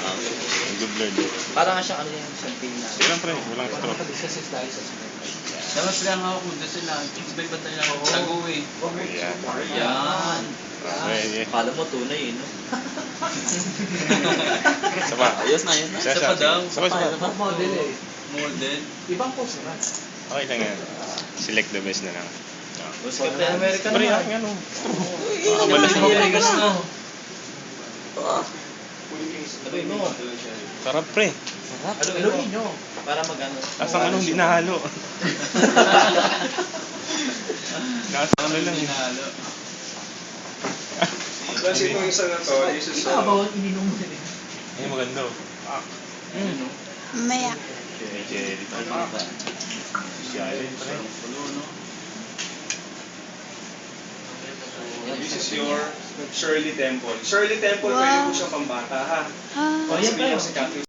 Nag-blurred. Parang nga siyang ano yung champagne na. Kailan pre? Walang straw. Dapat sila ang hawak mo doon sila. Sabay ba tayo tago eh. Ayan. Yan. Okay. Kala mo tunay eh, no? Saba. Ayos na, yun na. Siya, Isa pa daw. Saba. Model eh. Model. Ibang pose naman. Okay lang yan. Select the best na lang. Gusto ka pa American Pre, naman. ano? Malas Hindi mo. Vegas na. Sabi mo. Sarap pre. Haluin nyo. Para mag-ano. Asang ano, hindi nahalo. Nasa ano lang. Hinalo. Kasi itong isa na to, this is ininom mo din. Ay, maganda. Mamaya. Jelly. Jelly pre. This is your Shirley Temple. Shirley Temple, pwede po siya pambata ha. Ah. O, yan Sabihin tayo. mo si Catherine.